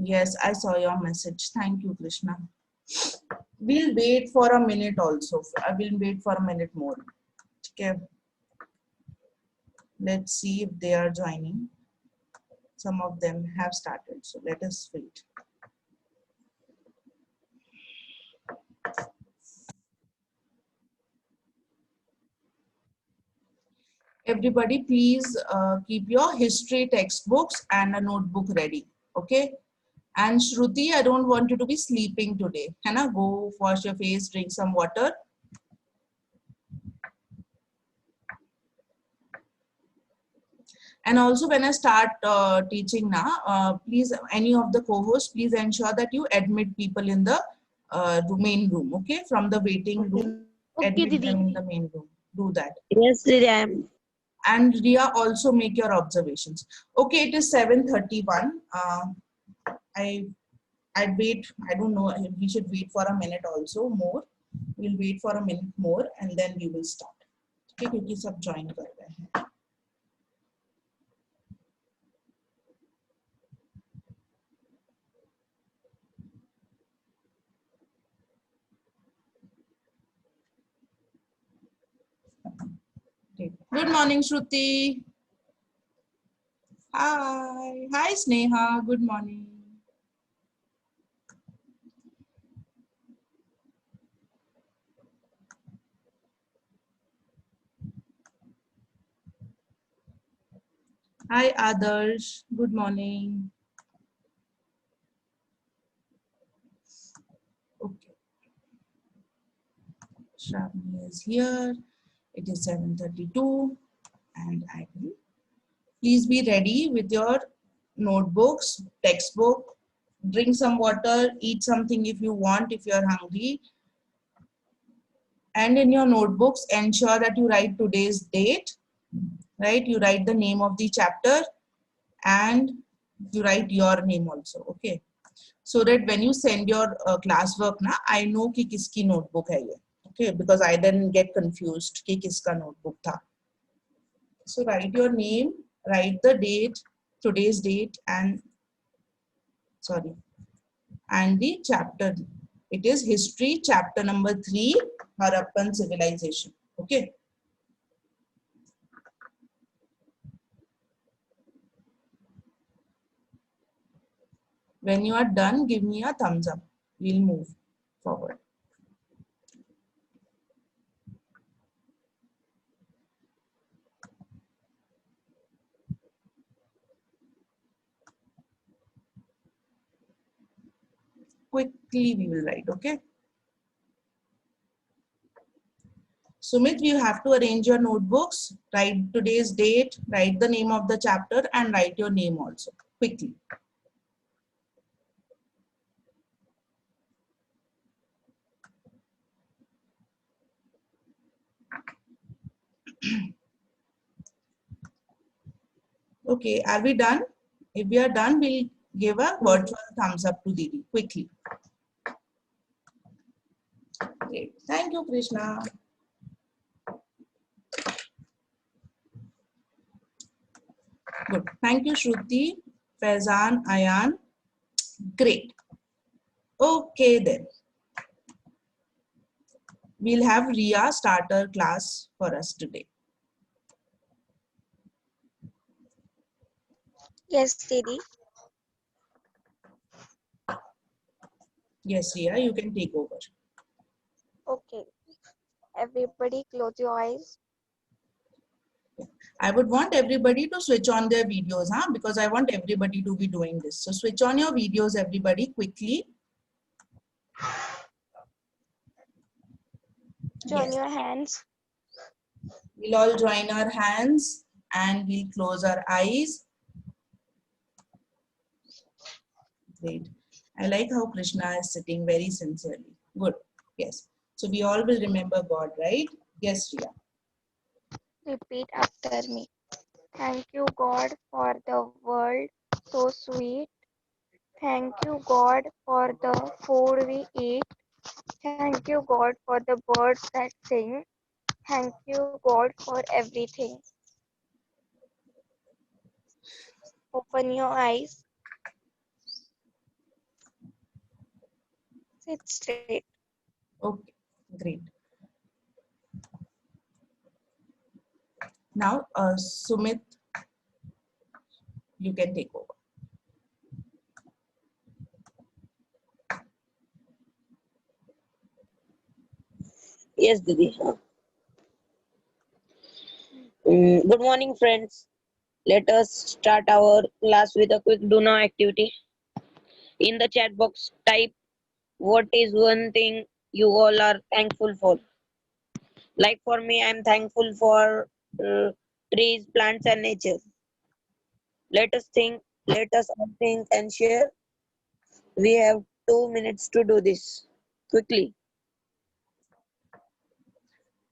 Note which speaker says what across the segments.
Speaker 1: Yes, I saw your message. Thank you, Krishna. We'll wait for a minute also. I will wait for a minute more. Okay. Let's see if they are joining. Some of them have started, so let us wait. Everybody, please keep your history textbooks and a notebook ready. Okay. And Shruti, I don't want you to be sleeping today. Hannah, go wash your face, drink some water. And also when I start teaching now, please, any of the co-hosts, please ensure that you admit people in the main room, okay? From the waiting room,
Speaker 2: Okay,
Speaker 1: admit
Speaker 2: Didi.
Speaker 1: them in the main room. Do that.
Speaker 2: Yes, Didi, I am.
Speaker 1: And Ria, also make your observations. Okay, it is 7:31. I'd wait, I don't know, we should wait for a minute also more. We'll wait for a minute more and then we will start. Okay, क्योंकि सब join कर रहे हैं. Good morning, Shruti. Hi. Hi, Sneha. Good morning. Hi, Adarsh. Good morning. Okay. Shravani is here. It is 7:32 and I will. Please be ready with your notebooks, textbook, drink some water, eat something if you want, if you're hungry. And in your notebooks, ensure that you write today's date, right? You write the name of the chapter and you write your name also, okay? So that when you send your classwork, na, I know कि किसकी notebook है ये, okay? Because I didn't get confused कि किसका notebook था. So write your name, write the date, today's date, and sorry, and the chapter. It is history, chapter number 3, Harappan civilization. Okay. When you are done, give me a thumbs up. We'll move forward. Quickly we will write, okay? Sumit, you have to arrange your notebooks, write today's date, write the name of the chapter, and write your name also, quickly. Okay, are we done? If we are done, we'll give a virtual thumbs up to Didi, quickly. Great. Thank you, Krishna. Good. Thank you, Shruti, Faizan, Ayan. Great. Okay, then. We'll have Ria start her class for us today.
Speaker 3: Yes, Didi.
Speaker 1: Yes, Ria, you can take over.
Speaker 3: Okay. Everybody close your eyes.
Speaker 1: I would want everybody to switch on their videos, huh? Because I want everybody to be doing this. So switch on your videos, everybody, quickly.
Speaker 3: Join
Speaker 1: Yes.
Speaker 3: your hands.
Speaker 1: We'll all join our hands and we'll close our eyes. Great. I like how Krishna is sitting very sincerely. Good. Yes. So we all will remember God, right? Yes, Ria.
Speaker 3: Repeat after me. Thank you, God, for the world so sweet. Thank you, God, for the food we eat. Thank you, God, for the birds that sing. Thank you, God, for everything. Open your eyes. It's straight.
Speaker 1: Okay, great. Now, Sumit, you can take over.
Speaker 2: Yes, Didi. Good morning, friends. Let us start our class with a quick do now activity. In the chat box, type what is one thing you all are thankful for. Like for me, I'm thankful for trees, plants, and nature. Let us think, let us all think and share. We have 2 minutes to do this quickly.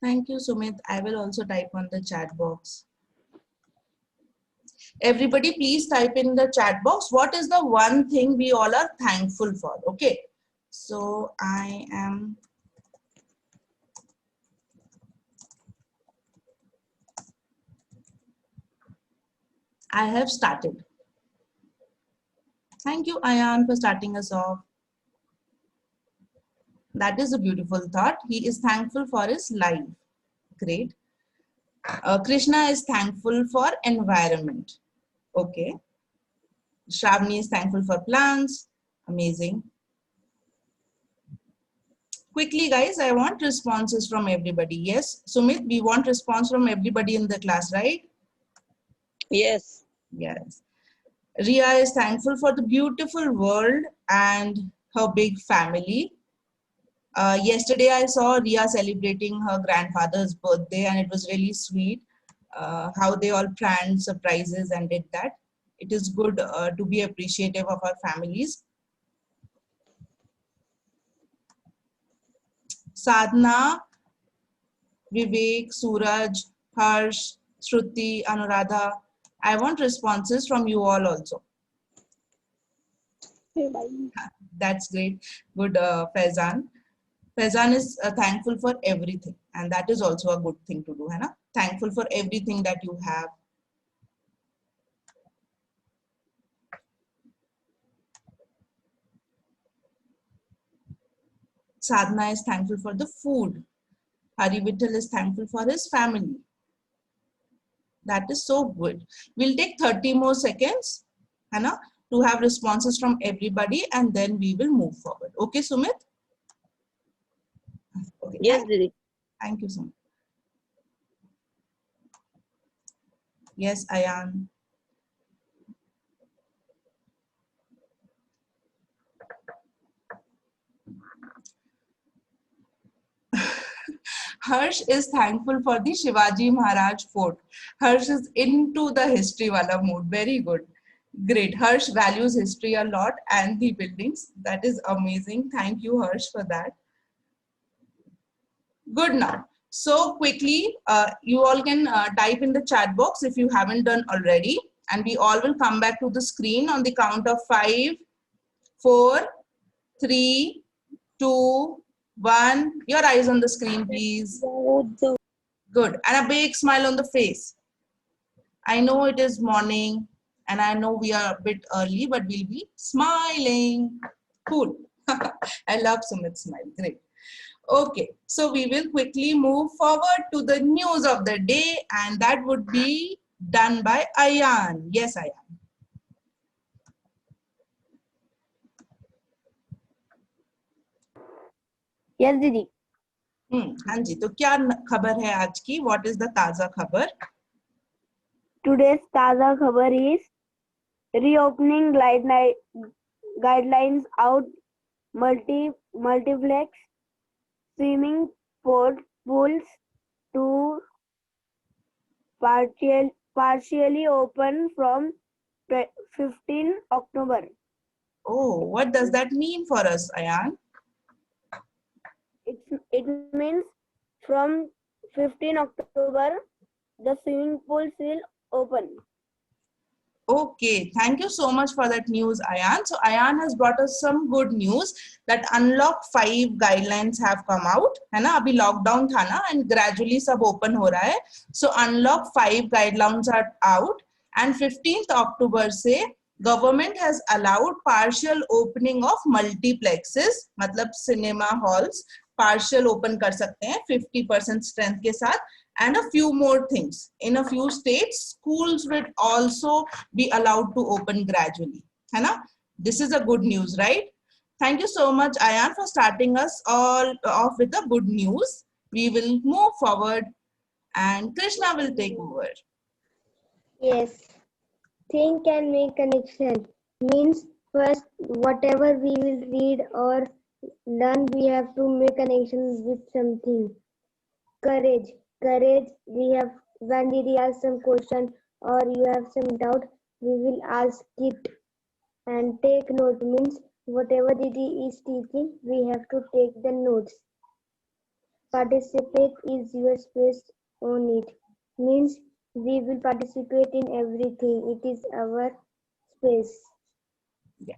Speaker 1: Thank you, Sumit. I will also type on the chat box. Everybody, please type in the chat box. What is the one thing we all are thankful for? Okay. So I have started. Thank you, Ayan, for starting us off. That is a beautiful thought. He is thankful for his life. Great. Krishna is thankful for environment. Okay. Shravani is thankful for plants. Amazing. Quickly, guys, I want responses from everybody. Yes, Sumit, we want response from everybody in the class, right?
Speaker 2: Yes.
Speaker 1: Yes. Ria is thankful for the beautiful world and her big family. Yesterday, I saw Ria celebrating her grandfather's birthday, and it was really sweet how they all planned surprises and did that. It is good to be appreciative of our families. Sadhana, Vivek, Suraj, Harsh, Shruti, Anuradha. I want responses from you all also. That's great. Good, Faizan. Faizan is thankful for everything, and that is also a good thing to do, है ना? Thankful for everything that you have. Sadhana is thankful for the food. Hari Vittal is thankful for his family. That is so good. We'll take 30 more seconds, है ना, to have responses from everybody, and then we will move forward. Okay, Sumit? Okay.
Speaker 2: Yes, Didi.
Speaker 1: Thank you, Sumit. Yes, Ayan. Harsh is thankful for the Shivaji Maharaj fort. Harsh is into the history wala mood. Very good. Great. Harsh values history a lot and the buildings. That is amazing. Thank you, Harsh, for that. Good now. So quickly, you all can type in the chat box if you haven't done already. And we all will come back to the screen on the count of 5, 4, 3, 2, 1. Your eyes on the screen, please. Good. And a big smile on the face. I know it is morning and I know we are a bit early, but we'll be smiling. Cool. I love Sumit's smile. Great. Okay, so we will quickly move forward to the news of the day, and that would be done by Ayan. Yes, Ayan.
Speaker 3: Yes, Didi.
Speaker 1: हाँ जी, तो क्या खबर है आज की? What is the ताजा खबर?
Speaker 3: Today's taza khabar is reopening guidelines out multiplex swimming pools to partially open from 15 October.
Speaker 1: Oh, what does that mean for us, Ayan?
Speaker 3: It means from 15 October, the swimming pools will open.
Speaker 1: Okay, thank you so much for that news, Ayan. So Ayan has brought us some good news that Unlock 5 guidelines have come out. है ना? अभी lockdown था ना, and gradually सब open हो रहा है. So Unlock 5 guidelines are out, and 15th October से Government has allowed partial opening of multiplexes, मतलब cinema halls partial open कर सकते हैं 50% strength के साथ, and a few more things. In a few states, schools will also be allowed to open gradually. है ना? This is a good news, right? Thank you so much, Ayan, for starting us all off with the good news. We will move forward and Krishna will take over.
Speaker 4: Yes. Think and make connection means first whatever we will read or learn, we have to make connection with something. Courage. Courage, we have, when we ask some question or you have some doubt, we will ask it. And take note means whatever Didi is teaching, we have to take the notes. Participate is your space on it. Means we will participate in everything. It is our space.
Speaker 1: Yeah.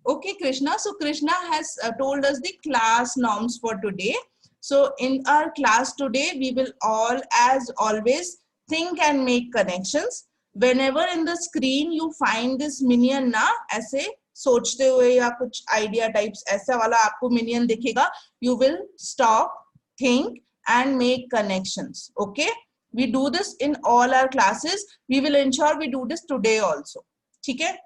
Speaker 1: Okay, Krishna. So Krishna has told us the class norms for today. So in our class today, we will all, as always, think and make connections. Whenever in the screen you find this minion ना, ऐसे सोचते हुए या कुछ idea types ऐसा वाला आपको minion दिखेगा, you will stop, think and make connections. Okay? We do this in all our classes. We will ensure we do this today also. ठीक है?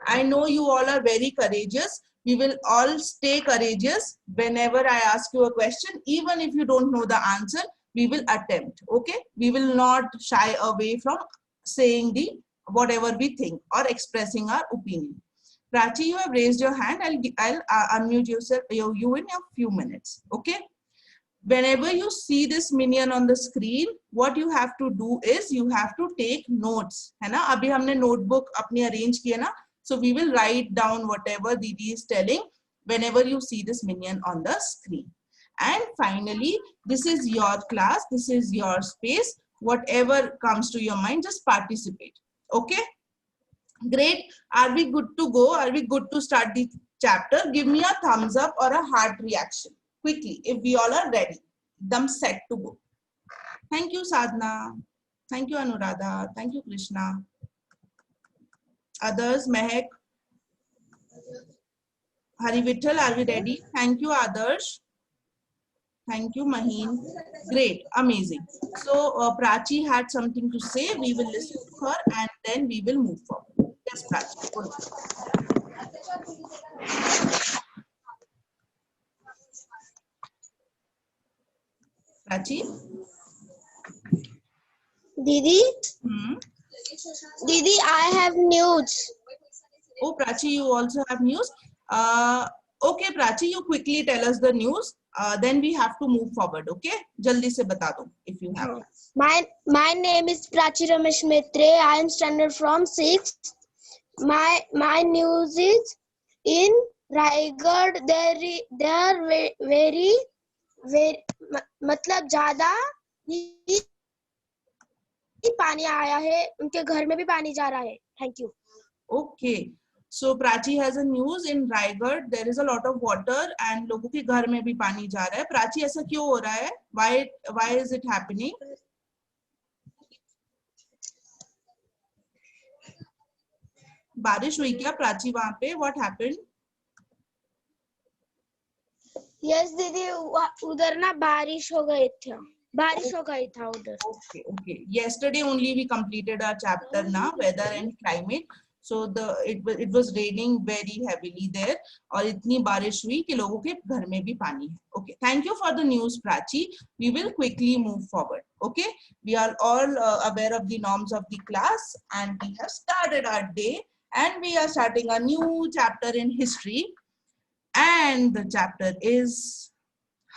Speaker 1: I know you all are very courageous. We will all stay courageous. Whenever I ask you a question, even if you don't know the answer, we will attempt. Okay? We will not shy away from saying the whatever we think or expressing our opinion. Prachi, you have raised your hand. I'll unmute yourself, you in a few minutes. Okay? Whenever you see this minion on the screen, what you have to do is you have to take notes. है ना? अभी हमने notebook अपनी arrange किया ना? So we will write down whatever Didi is telling whenever you see this minion on the screen. And finally, this is your class. This is your space. Whatever comes to your mind, just participate. Okay? Great. Are we good to go? Are we good to start the chapter? Give me a thumbs up or a heart reaction quickly if we all are ready. Them set to go. Thank you, Sadhna. Thank you, Anuradha. Thank you, Krishna. Others, Mehak, Hari Vittal, are we ready? Thank you, Adarsh. Thank you, Maheen. Great, amazing. So, Prachi had something to say. We will listen to her and then we will move forward. Yes, Prachi. Go ahead. Prachi?
Speaker 4: Didi,
Speaker 1: Hmm?
Speaker 4: Didi, I have news.
Speaker 1: Oh, Prachi, you also have news. Okay, Prachi, you quickly tell us the news. Then we have to move forward. Okay, jaldi se bata do if you have.
Speaker 4: My name is Prachi Ramesh Maitre. I am standard from 6th. My news is in Raigad there are very मतलब ज्यादा ही पानी आया है, उनके घर में भी पानी जा रहा है. Thank you.
Speaker 1: Okay. So Prachi has a news in Raigad. There is a lot of water and लोगों के घर में भी पानी जा रहा है. Prachi, ऐसा क्यों हो रहा है? Why is it happening? बारिश हुई क्या प्राची वहाँ पे? What happened?
Speaker 4: Yes, दीदी, उधर ना बारिश हो गई था उधर.
Speaker 1: Okay. Yesterday only we completed our chapter now, weather and climate. So it was raining very heavily there और इतनी बारिश हुई कि लोगों के घर में भी पानी है. Okay, thank you for the news, Prachi. We will quickly move forward. Okay, we are all aware of the norms of the class and we have started our day and we are starting a new chapter in history and the chapter is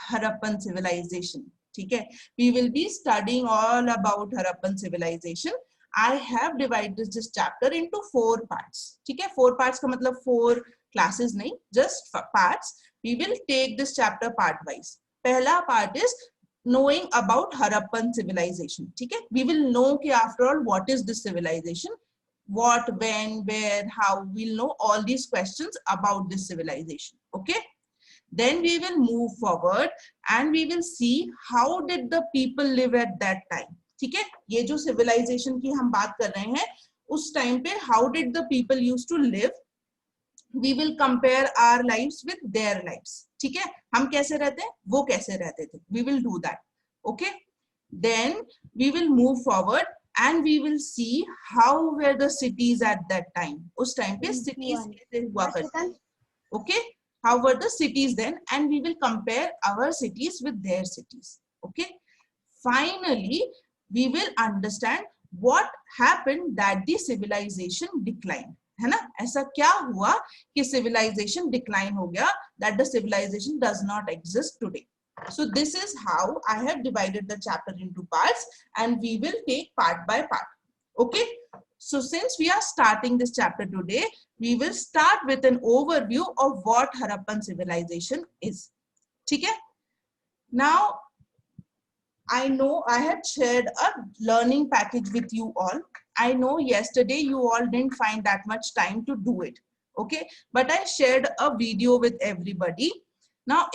Speaker 1: Harappan civilization. ठीक है? We will be studying all about Harappan civilization. I have divided this chapter into 4 parts. ठीक है? 4 parts का मतलब 4 classes नहीं, just parts. We will take this chapter part wise. पहला part is knowing about Harappan civilization. ठीक है? We will know कि after all what is this civilization, what, when, where, how. We'll know all these questions about this civilization. Okay? Then we will move forward and we will see how did the people live at that time. ठीक है? ये जो civilization की हम बात कर रहे हैं उस टाइम पे how did the people use to live, we will compare our lives with their lives. ठीक है, हम कैसे रहते हैं, वो कैसे रहते थे, we will do that. Okay, then we will move forward and we will see how were the cities at that time. उस टाइम पे cities कैसे हुआ करते. Okay, how were the cities then, and we will compare our cities with their cities. Okay, finally we will understand what happened that the civilization declined. है ना, ऐसा क्या हुआ कि civilization decline हो गया, that the civilization does not exist today. So this is how I have divided the chapter into parts, and we will take part by part. Okay, so since we are starting this chapter today, we will start with an overview of what Harappan civilization is. Okay, now I know I had shared a learning package with you all. I know yesterday you all didn't find that much time to do it. Okay, but I shared a video with everybody. Now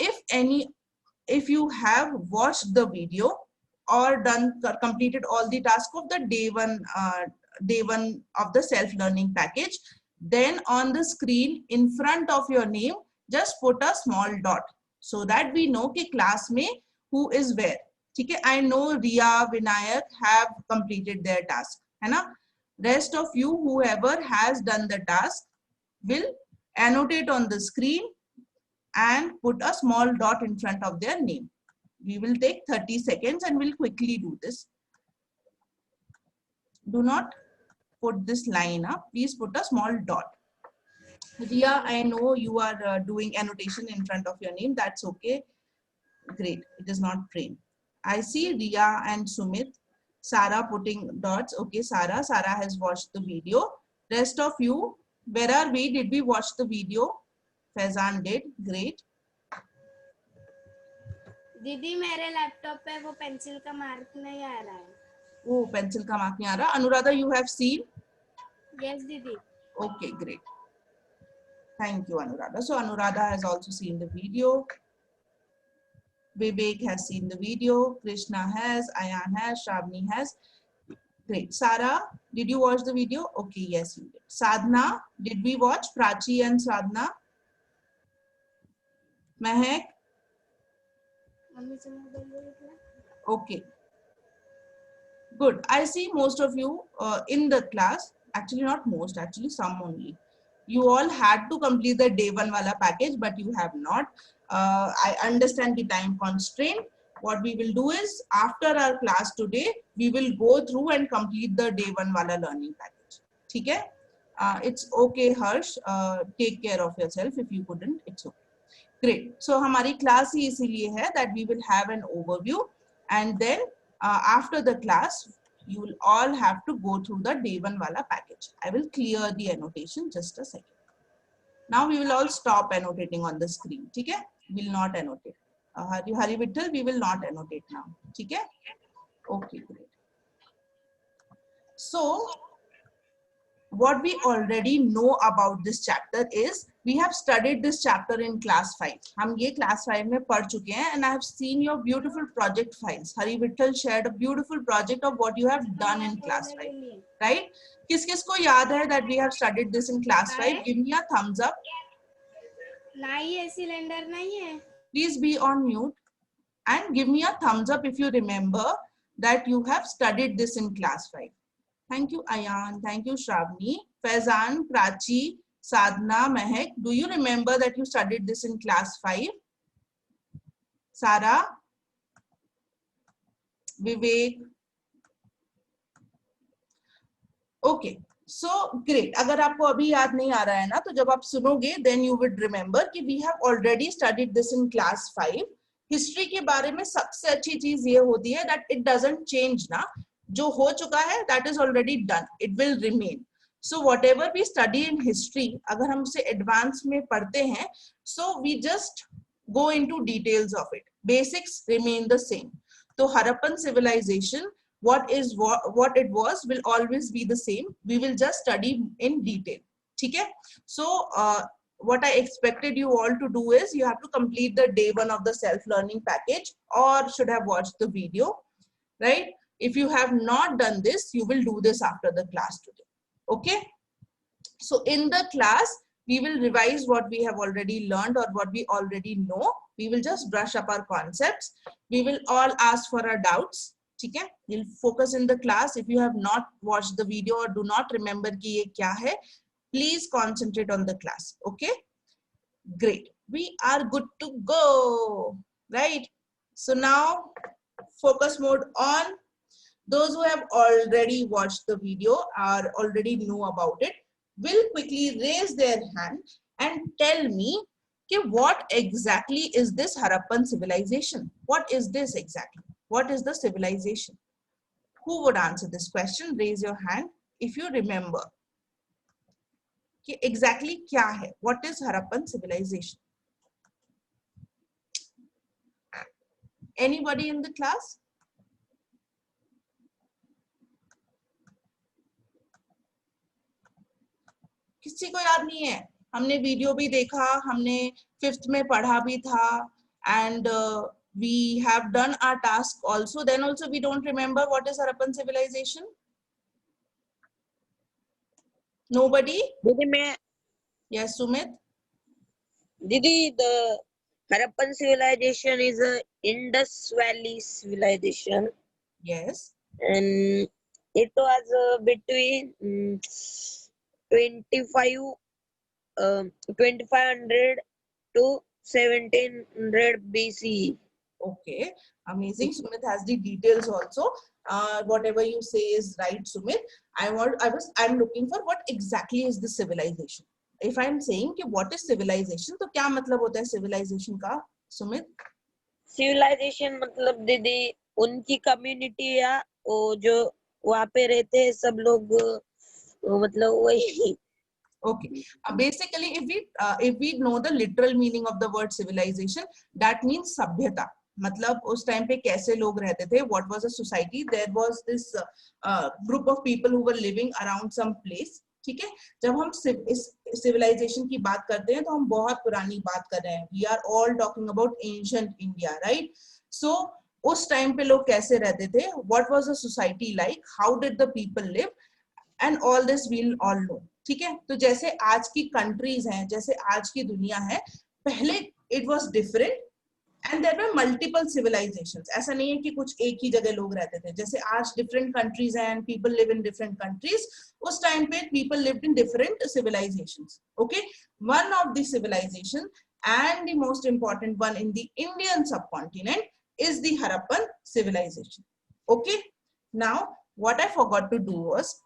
Speaker 1: if you have watched the video or completed all the tasks of the day one of the self-learning package, then on the screen in front of your name just put a small dot so that we know कि class में who is where. ठीक है, I know Riya, Vinayak have completed their task, है ना. Rest of you, whoever has done the task, will annotate on the screen and put a small dot in front of their name. We will take 30 seconds and we'll quickly do this. Do not put this line up. Please put a small dot. Riya, I know you are doing annotation in front of your name. That's okay. Great. It is not trained. I see Riya and Sumit. Sarah putting dots. Okay, Sarah has watched the video. Rest of you, where are we? Did we watch the video? Faizan did. Great.
Speaker 5: दीदी मेरे laptop पे वो pencil का mark नहीं आ रहा है.
Speaker 1: Oh, pencil का mark नहीं आ रहा. Anuradha, you have seen?
Speaker 5: Yes दीदी.
Speaker 1: Okay, great. Thank you, Anuradha. So Anuradha has also seen the video. Vivek has seen the video. Krishna has. Ayan has. Shravani has. Great. Sarah, did you watch the video? Okay, yes, you did. Sadhna, did we watch Prachi and Sadhna? Mehak? Okay. Good. I see most of you in the class. Actually, not most. Actually, some only. You all had to complete the day one wala package, but you have not. I understand the time constraint. What we will do is, after our class today, we will go through and complete the day one wala learning package. Okay? It's okay, Harsh. Take care of yourself. If you couldn't, it's okay. Great. So, हमारी class ही इसीलिए है that we will have an overview, and then after the class, you will all have to go through the day one wala package. I will clear the annotation just a second. Now we will all stop annotating on the screen. ठीक है? We will not annotate. Hari Vittal, we will not annotate now. ठीक है? Okay, great. So, what we already know about this chapter is we have studied this chapter in class 5. हम ये class 5 में पढ़ चुके हैं, and I have seen your beautiful project files. Hari Vittal shared a beautiful project of what you have done in class 5, right? किस को याद है that we have studied this in class 5? Give me a thumbs up.
Speaker 5: नहीं है, cylinder नहीं है.
Speaker 1: Please be on mute and give me a thumbs up if you remember that you have studied this in class 5. Thank you, Ayan. Thank you, Shravani. Faizan, Prachi, Sadhna, Mehak. Do you remember that you studied this in class 5? Sarah? Vivek? Okay. So, great. अगर आपको अभी याद नहीं आ रहा है ना, तो जब आप सुनोगे, then you would remember कि we have already studied this in class 5. History के बारे में सबसे अच्छी चीज ये होती है that it doesn't change ना. जो हो चुका है that is already done. It will remain. So whatever we study in history, अगर हम उसे advance में पढ़ते हैं, so we just go into details of it. Basics remain the same. So Harappan civilization, what it was will always be the same. We will just study in detail. ठीक है? So what I expected you all to do is you have to complete the day one of the self-learning package, or should have watched the video, right? If you have not done this, you will do this after the class today. Okay. So in the class, we will revise what we have already learned or what we already know. We will just brush up our concepts. We will all ask for our doubts. Okay? We'll focus in the class. If you have not watched the video or do not remember कि ये क्या है, please concentrate on the class. Okay? Great. We are good to go. Right? So now, focus mode on. Those who have already watched the video or already know about it will quickly raise their hand and tell me okay, what exactly is this Harappan civilization? What is this exactly? What is the civilization? Who would answer this question? Raise your hand if you remember. Okay, exactly kya hai? What is Harappan civilization? Anybody in the class? किसी को याद नहीं है? हमने video भी देखा, हमने 5th में पढ़ा भी था, and we have done our task also. Then also we don't remember what is Harappan civilization. Nobody?
Speaker 2: दीदी मैं
Speaker 1: Yes, Sumit.
Speaker 2: Didi, the Harappan civilization is a Indus Valley civilization,
Speaker 1: Yes.
Speaker 2: and it was between 2500 to 1700 BCE.
Speaker 1: Okay. Amazing. Sumit has the details also. Whatever you say is right, Sumit. I'm looking for what exactly is the civilization. If I'm saying कि what is civilization, तो क्या मतलब होता है civilization का, Sumit?
Speaker 2: Civilization मतलब दीदी उनकी कम्युनिटी या वो जो वहाँ पे रहते हैं सब लोग मतलब वही.
Speaker 1: Okay. Basically, if we know the literal meaning of the word civilization, that means sabhyata. मतलब उस टाइम पे कैसे लोग रहते थे? What was a society? There was this group of people who were living around some place. ठीक है? जब हम इस civilization की बात करते हैं तो हम बहुत पुरानी बात कर रहे हैं. We are all talking about ancient India, right? So उस टाइम पे लोग कैसे रहते थे? What was the society like? How did the people live? And all this we'll all know. ठीक है? तो जैसे आज की कंट्रीज हैं, जैसे आज की दुनिया है, पहले it was different and there were multiple civilizations. ऐसा नहीं है कि कुछ एक ही जगह लोग रहते थे. जैसे आज different countries हैं and people live in different countries. उस time पे people lived in different civilizations. Okay? One of the civilization and the most important one in the Indian subcontinent is the Harappan civilization. Okay? Now, what I forgot to do is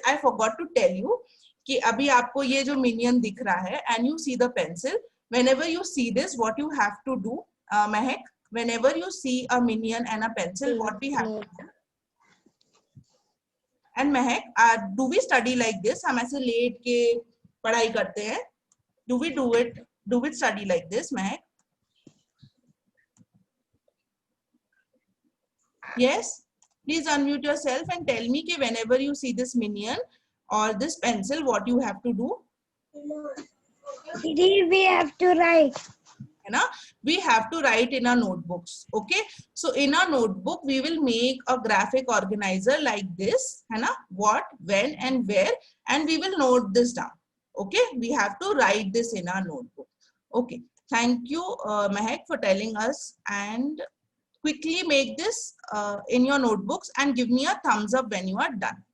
Speaker 1: I forgot to tell you कि अभी आपको ये जो minion दिख रहा है and you see the pencil. Whenever you see this, what you have to do, Mehak, whenever you see a minion and a pencil, what we have to do? And Mehak, do we study like this? हम ऐसे late के पढ़ाई करते हैं? Do we do it? Do we study like this, Mehak? Yes? Please unmute yourself and tell me कि whenever you see this minion or this pencil, what you have to do?
Speaker 4: We have to write.
Speaker 1: We have to write in our notebooks. Okay, so in our notebook we will make a graphic organizer like this, what, when and where, and we will note this down. Okay, we have to write this in our notebook. Okay, thank you, Mehak, for telling us, and quickly make this in your notebooks and give me a thumbs up when you are done.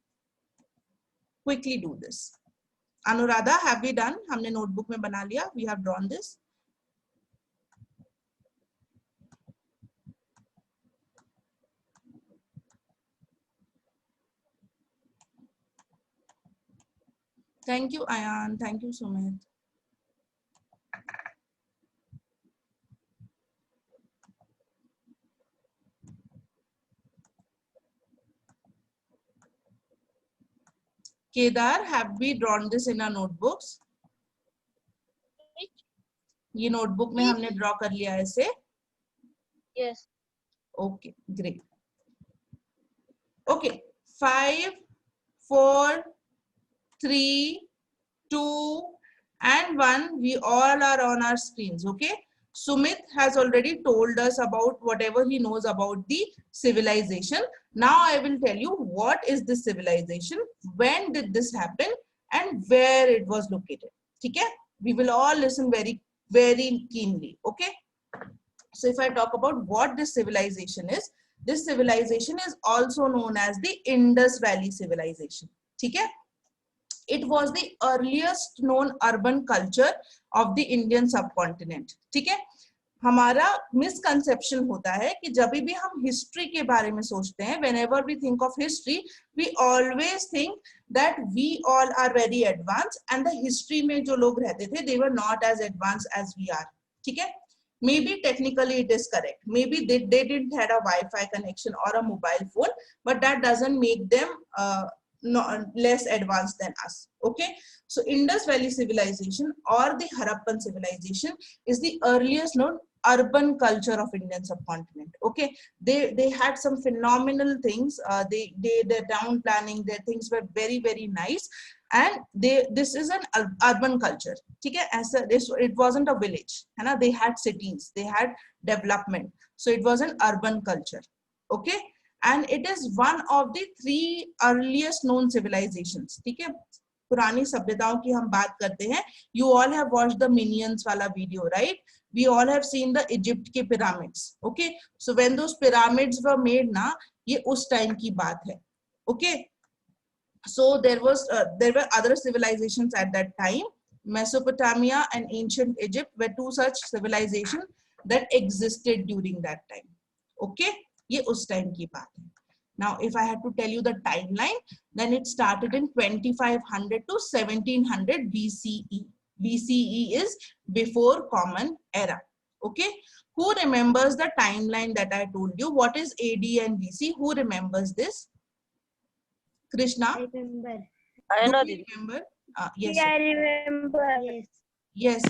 Speaker 1: Quickly do this. Anuradha, have we done? हमने notebook में बना लिया. We have drawn this. Thank you, Ayan. Thank you, Sumit. Kedar, have we drawn this in our notebooks? ये notebook में हमने draw कर लिया ऐसे.
Speaker 2: Yes.
Speaker 1: Okay, great. Okay, 5, 4, 3, 2, and 1. We all are on our screens. Okay. Sumit has already told us about whatever he knows about the civilization. Now I will tell you what is this civilization, when did this happen, and where it was located. Okay? We will all listen very, very keenly. Okay? So if I talk about what this civilization is, this civilization is also known as the Indus Valley civilization. Okay? It was the earliest known urban culture of the Indian subcontinent. ठीक है? हमारा misconception होता है कि जब भी हम history के बारे में सोचते हैं, whenever we think of history, we always think that we all are very advanced and the history में जो लोग रहते थे, they were not as advanced as we are. ठीक है? Maybe technically it is correct. Maybe they didn't had a Wi-Fi connection or a mobile phone, but that doesn't make them less advanced than us. Okay, so Indus Valley civilization or the Harappan civilization is the earliest known urban culture of Indian subcontinent. Okay, they had some phenomenal things. Their town planning, their things were very, very nice, and this is an urban culture. Okay, as it wasn't a village. They had cities, they had development, so it was an urban culture. Okay, and it is one of the 3 earliest known civilizations. ठीक है, पुरानी सभ्यताओं की हम बात करते हैं. You all have watched the Minions वाला video, right? We all have seen the Egypt के pyramids. Okay, so when those pyramids were made ना, ये उस टाइम की बात है. Okay, so there were other civilizations at that time. Mesopotamia and ancient Egypt were 2 such civilizations that existed during that time. Okay, ये उस time की बात है. Now, if I had to tell you the timeline, then it started in 2500 to 1700 BCE. BCE is before Common Era. Okay, who remembers the timeline that I told you? What is AD and BC? Who remembers this? Krishna?
Speaker 4: I remember.
Speaker 2: I know
Speaker 1: Do you
Speaker 2: this.
Speaker 1: remember? Yes.
Speaker 3: I
Speaker 1: sir.
Speaker 3: remember.
Speaker 1: Yes.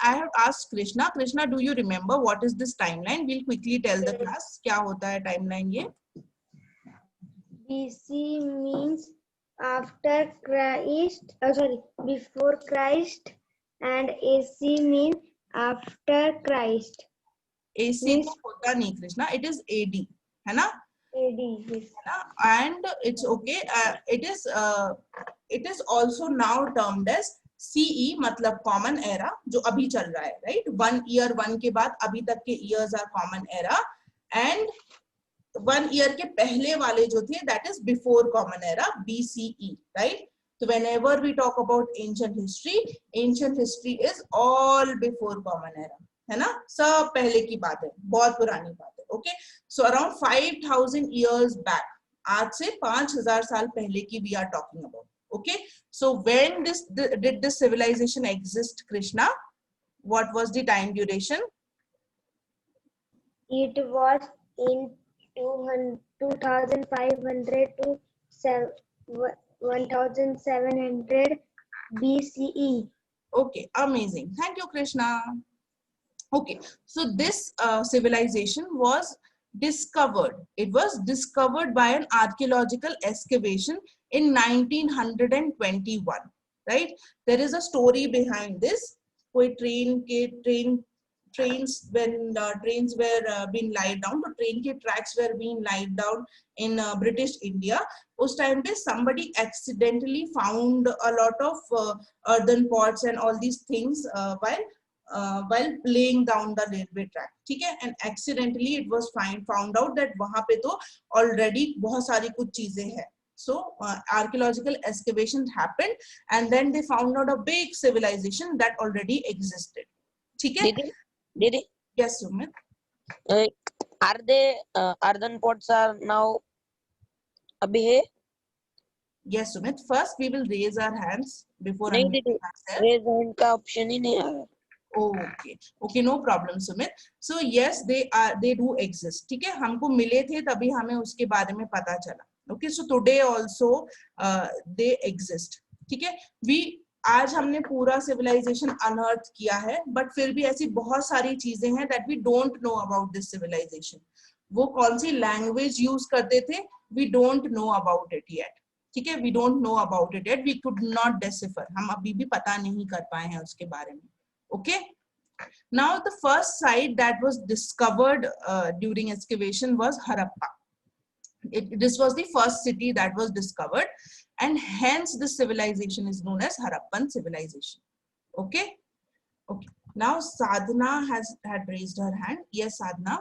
Speaker 1: I have asked Krishna. Krishna, do you remember what is this timeline? We'll quickly tell the class. क्या होता है timeline ये?
Speaker 4: BC means after Christ, before Christ, and AC means after Christ.
Speaker 1: AC तो होता नहीं Krishna. It is AD, है ना?
Speaker 4: AD, yes.
Speaker 1: And it's okay. It is also now termed as CE, मतलब common era, जो अभी चल रहा है, right? 1 year 1 के बाद अभी तक के years are common era, and 1 year के पहले वाले जो थे, that is before common era, BCE, right? So whenever we talk about ancient history is all before common era, है ना? सब पहले की बात है, बहुत पुरानी बात है. Okay, so around 5000 years back, आज से 5000 साल पहले की we are talking about. Okay, so when did this civilization exist, Krishna? What was the time duration?
Speaker 4: It was in 2500 to 1700 BCE.
Speaker 1: Okay, amazing. Thank you, Krishna. Okay, so this civilization was discovered. It was discovered by an archaeological excavation in 1921, right? There is a story behind this. कोई trains when trains were being laid down, तो train के tracks were being laid down in British India. उस time पे somebody accidentally found a lot of earthen pots and all these things while laying down the railway track. ठीक है, and accidentally it was found out that वहाँ पे तो already बहुत सारी कुछ चीजें हैं. So archaeological excavations happened, and then they found out a big civilization that already existed. ठीक है?
Speaker 2: Didi,
Speaker 1: Yes, Sumit.
Speaker 2: are they earthen pots are now abhi hai?
Speaker 1: Yes, Sumit. First, we will raise our hands before
Speaker 2: नहीं
Speaker 1: unmuting
Speaker 2: दीदी,
Speaker 1: ourselves.
Speaker 2: raise hand का option ही नहीं आ रहा.
Speaker 1: Okay, no problem, Sumit. So yes, they do exist. ठीक है, हमको मिले थे तभी हमें उसके बारे में पता चला. Okay, so today also they exist. ठीक है, आज हमने पूरा civilization unearth किया है, but फिर भी ऐसी बहुत सारी चीजें हैं that we don't know about this civilization. वो कौन सी language use करते थे, we don't know about it yet. ठीक है, we don't know about it yet. We could not decipher. हम अभी भी पता नहीं कर पाए हैं उसके बारे में. Okay, Now, the first site that was discovered during excavation was Harappa. This was the first city that was discovered, and hence the civilization is known as Harappan civilization. Okay. Okay. Now Sadhana had raised her hand. Yes, Sadhana.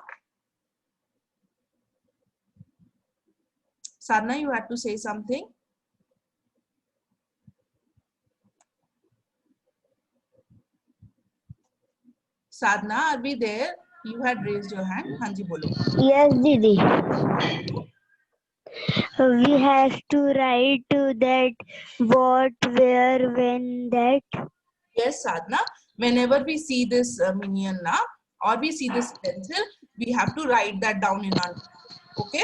Speaker 1: Sadhana, you had to say something. Sadhana, are we there? You had raised your hand. Hanji bolo.
Speaker 4: Yes, Didi. We have to write that what, where, when, that.
Speaker 1: Yes, Sadhana. Whenever we see this minion na, or we see this pencil, we have to write that down in our. Okay.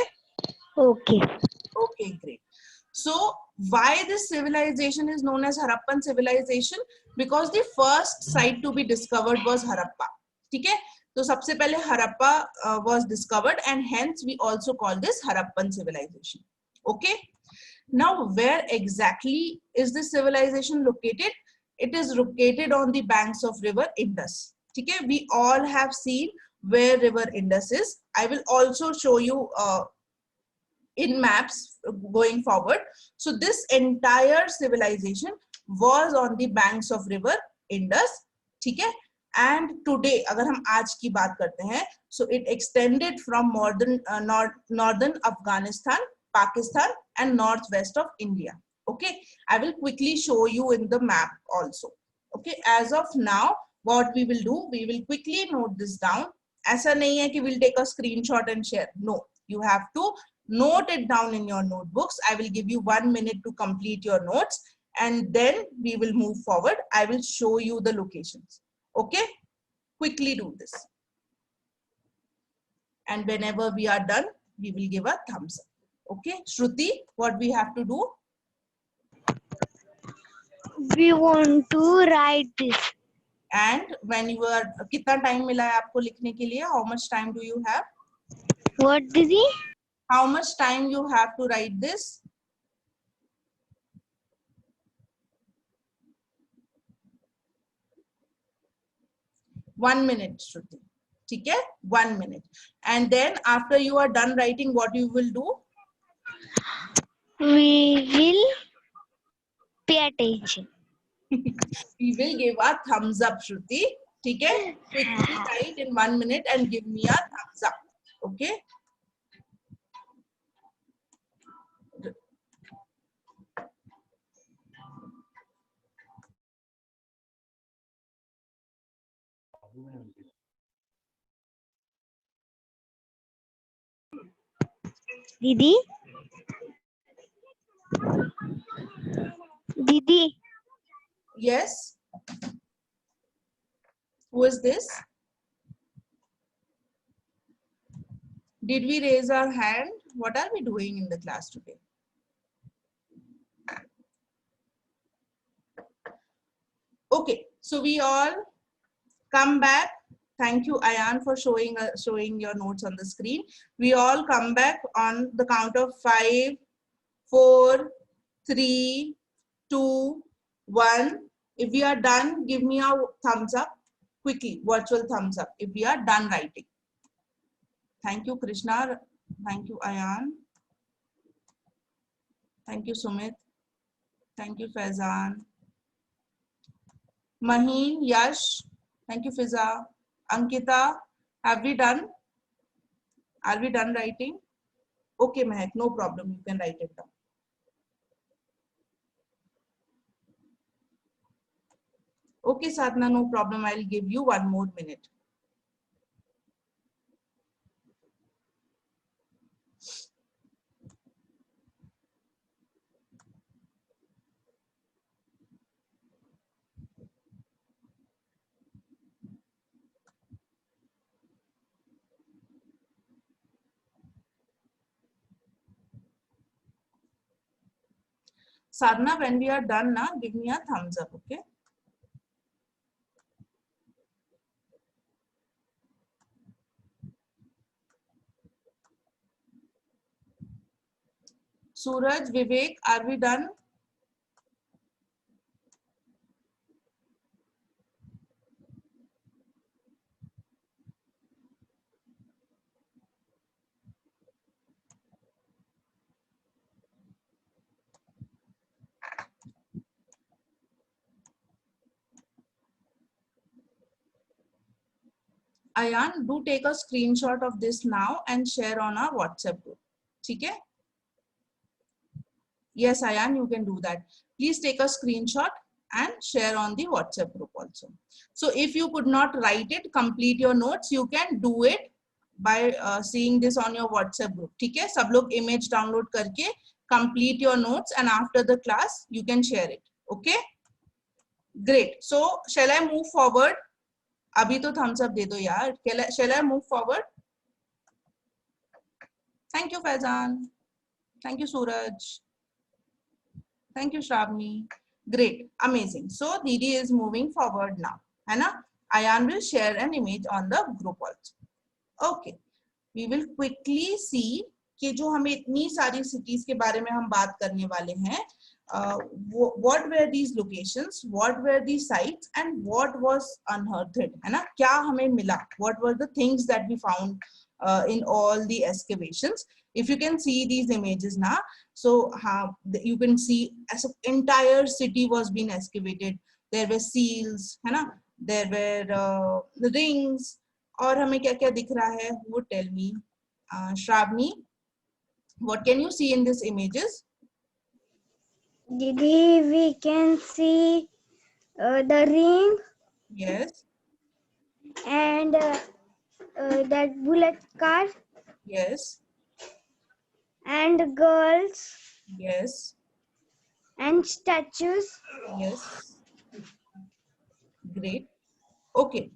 Speaker 4: Okay.
Speaker 1: Okay, great. So why this civilization is known as Harappan civilization? Because the first site to be discovered was Harappa. Okay? So सबसे पहले Harappa was discovered, and hence we also call this Harappan civilization. Okay? Now where exactly is this civilization located? It is located on the banks of river Indus. Okay? We all have seen where river Indus is. I will also show you in maps going forward. So this entire civilization was on the banks of river Indus. ठीक है? And today, अगर हम आज की बात करते हैं, so it extended from northern Afghanistan, Pakistan, and northwest of India. Okay, I will quickly show you in the map also. Okay, as of now, what we will do, we will quickly note this down. ऐसा नहीं है कि we'll take a screenshot and share. No, you have to note it down in your notebooks. I will give you 1 minute to complete your notes, and then we will move forward. I will show you the locations. Okay, quickly do this. And whenever we are done, we will give a thumbs up. Okay, Shruti, what we have to do?
Speaker 4: We want to write this.
Speaker 1: And when you are, कितना time मिला है आपको लिखने के लिए? How much time do you have?
Speaker 4: What, Didi?
Speaker 1: How much time you have to write this? One minute, Shruti. ठीक है? 1 minute. And then after you are done writing, what you will do?
Speaker 4: We will pay attention.
Speaker 1: We will give a thumbs up, Shruti. ठीक है? Quickly write in 1 minute and give me a thumbs up. Okay?
Speaker 4: Didi? Didi?
Speaker 1: Yes. Who is this? Did we raise our hand? What are we doing in the class today? Okay, so we all come back. Thank you, Ayan, for showing your notes on the screen. We all come back on the count of 5, 4, 3, 2, 1. If we are done, give me a thumbs up quickly, virtual thumbs up if we are done writing. Thank you, Krishna. Thank you, Ayan. Thank you, Sumit. Thank you, Faizan. Maheen, Yash. Thank you, Fiza. Ankita, have we done? Are we done writing? Okay, Mehak, no problem. You can write it down. Okay, Sadhana, no problem. I'll give you 1 more minute. Sadhana, when we are done now, give me a thumbs up, okay? Suraj, Vivek, are we done? Ayan, do take a screenshot of this now and share on our WhatsApp group. ठीक है? Yes, Ayan, you can do that. Please take a screenshot and share on the WhatsApp group also. So if you could not write it, complete your notes, you can do it by seeing this on your WhatsApp group. ठीक है? सब लोग image download करके complete your notes and after the class you can share it. Okay? Great. So shall I move forward? अभी तो thumbs up दे दो यार. Shall I move forward? Thank you, Faizan. Thank you, Suraj. Thank you, Shravani. Great, amazing. So Didi is moving forward now. है ना? Ayan will share an image on the group also. Okay, we will quickly see कि जो हमें इतनी सारी cities के बारे में हम बात करने वाले हैं. What were these locations? What were these sites? And what was unearthed? है ना? क्या हमें मिला? What were the things that we found in all the excavations? If you can see these images now, so you can see as an entire city was being excavated. There were seals, है ना? There were the rings. और हमें क्या क्या दिख रहा है? Who would tell me? Shravani, what can you see in these images?
Speaker 4: Didi, we can see the ring
Speaker 1: Yes.
Speaker 4: and that bullet car
Speaker 1: Yes.
Speaker 4: and girls
Speaker 1: Yes.
Speaker 4: and statues.
Speaker 1: Yes. Great. Okay.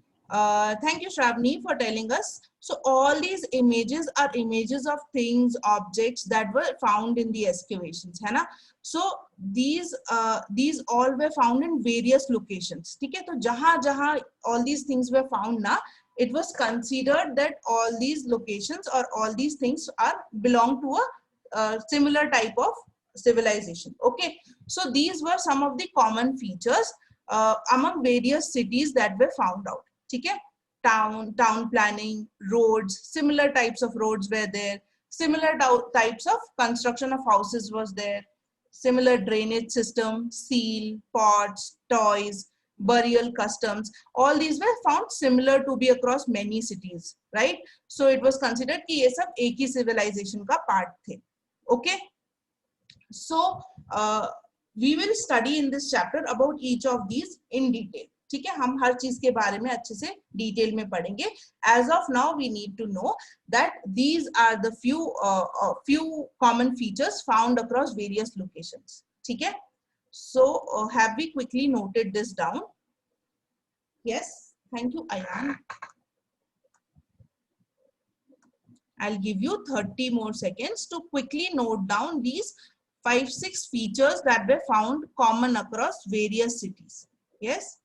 Speaker 1: Thank you, Shravani, for telling us. So all these images are images of things, objects that were found in the excavations, है ना? So these all were found in various locations. ठीक है? तो जहाँ जहाँ all these things were found ना, it was considered that all these locations or all these things belong to a similar type of civilization. Okay. So these were some of the common features among various cities that were found out. ठीक है? Town planning, roads, similar types of roads were there. Similar types of construction of houses was there. Similar drainage system, seal, pots, toys, burial customs. All these were found similar to be across many cities, right? So it was considered कि ये सब एक ही civilization का part थे. Okay? So we will study in this chapter about each of these in detail. ठीक है? हम हर चीज के बारे में अच्छे से डिटेल में पढ़ेंगे. As of now, we need to know that these are the few common features found across various locations. ठीक है? So have we quickly noted this down? Yes. Thank you, Ayan. I'll give you 30 more seconds to quickly note down these 5-6 features that were found common across various cities. Yes.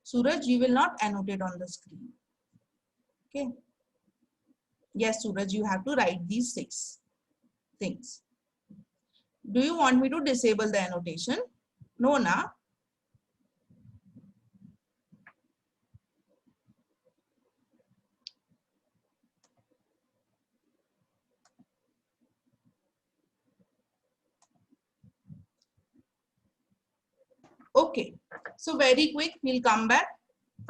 Speaker 1: Suraj, you will not annotate on the screen. Okay. Yes, Suraj, you have to write these 6 things. Do you want me to disable the annotation? No, na? Okay. So very quick, we'll come back.